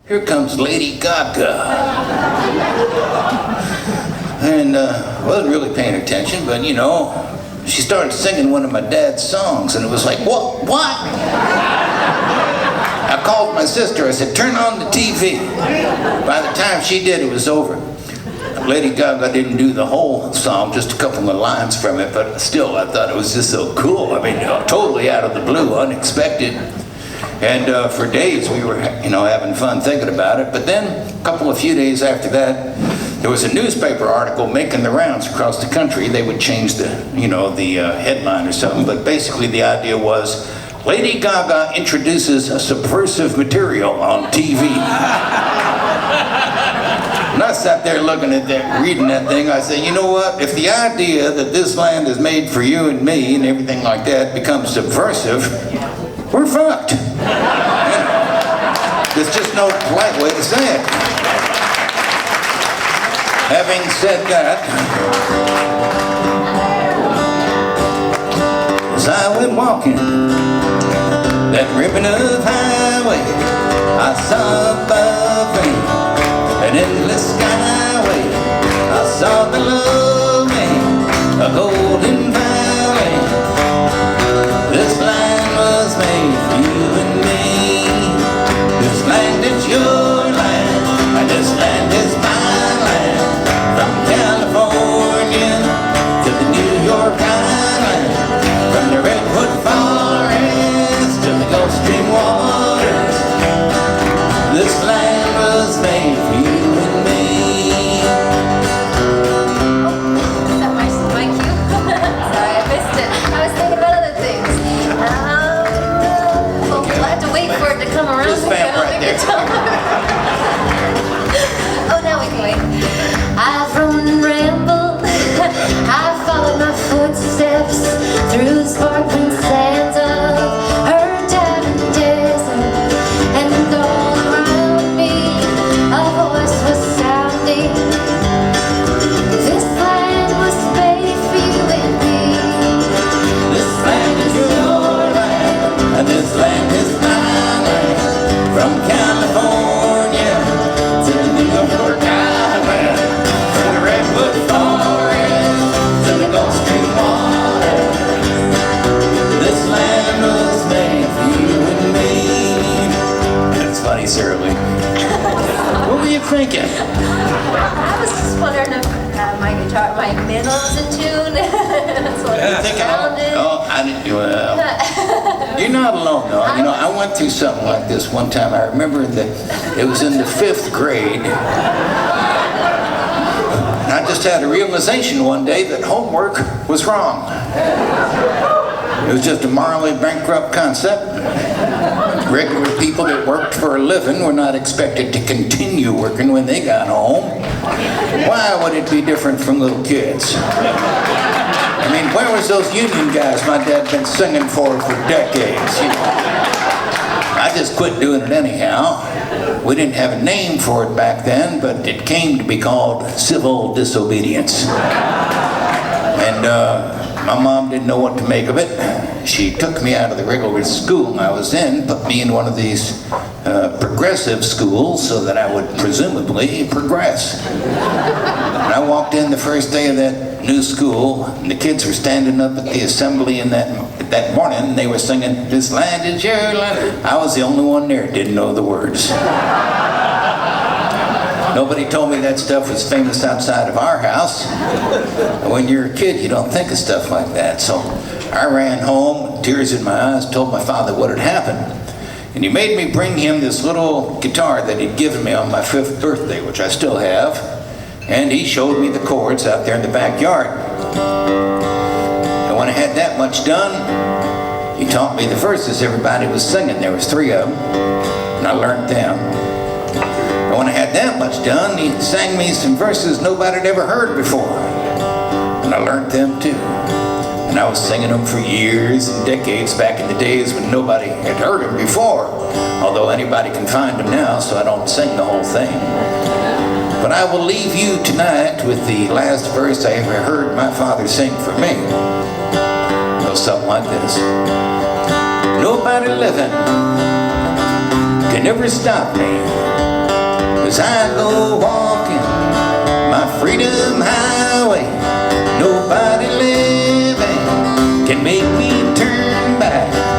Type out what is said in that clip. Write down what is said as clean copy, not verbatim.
Here comes Lady Gaga. And wasn't really paying attention, but you know, she started singing one of my dad's songs, and it was like, what? I called my sister, I said, turn on the TV. By the time she did, it was over. Lady Gaga didn't do the whole song, just a couple of lines from it, but still, I thought it was just so cool. I mean, totally out of the blue, unexpected. And for days we were, having fun thinking about it. But then, a few days after that, there was a newspaper article making the rounds across the country. They would change the, the headline or something. But basically the idea was, Lady Gaga introduces a subversive material on TV. And I sat there looking at that, reading that thing. I said, you know what? If the idea that this land is made for you and me and everything like that becomes subversive, we're fucked. There's just no polite way to say it. Having said that, as I went walking that ribbon of highway, I saw above me an endless skyway. I saw below me a golden valley. This land was made for you and me. This land is your land, and this land is my land. From California to the New York Island, from the Redwood Forest to the Gulf Stream waters, this land was made for you and me. Is that my cue? Sorry, I missed it. I was thinking about other things. We'll have to wait for it to come around. Just vamp right there. Oh, now we can wait. I've roamed and rambled. I've followed my footsteps through the sparkling sands of her tavern desert, and all around me a voice was sounding. This land was made for you and me. This land is your land, and this land is my land. From California to the New York Island, from the Redwood Forest to the Gulf Stream waters, this land was made for you and me. That's funny, Shirley. What were you thinking? I was just wondering if my middle's in tune. That's what it sounded. Oh, I didn't. Well, you're not alone, though. I went through something like this one time. I remember that it was in the 5th grade. And I just had a realization one day that homework was wrong. It was just a morally bankrupt concept. Regular people that worked for a living were not expected to continue working when they got home. Why would it be different from little kids? I mean, where was those union guys my dad been singing for decades? I just quit doing it anyhow. We didn't have a name for it back then, but it came to be called civil disobedience. And my mom didn't know what to make of it. She took me out of the regular school I was in, put me in one of these progressive schools so that I would presumably progress. And I walked in the first day of that new school, and the kids were standing up at the assembly in that morning, and they were singing, "This land is your land." I was the only one there that didn't know the words. Nobody told me that stuff was famous outside of our house. When you're a kid, you don't think of stuff like that. So I ran home, tears in my eyes, told my father what had happened. And he made me bring him this little guitar that he'd given me on my 5th birthday, which I still have. And he showed me the chords out there in the backyard. And when I had that much done, he taught me the verses everybody was singing. There was 3 of them, and I learned them. And when I had that much done, he sang me some verses nobody had ever heard before. And I learned them too. And I was singing them for years and decades back in the days when nobody had heard them before. Although anybody can find them now, so I don't sing the whole thing. But I will leave you tonight with the last verse I ever heard my father sing for me. It goes something like this. Nobody living can ever stop me as I go walking my freedom highway. Nobody living can make me turn back.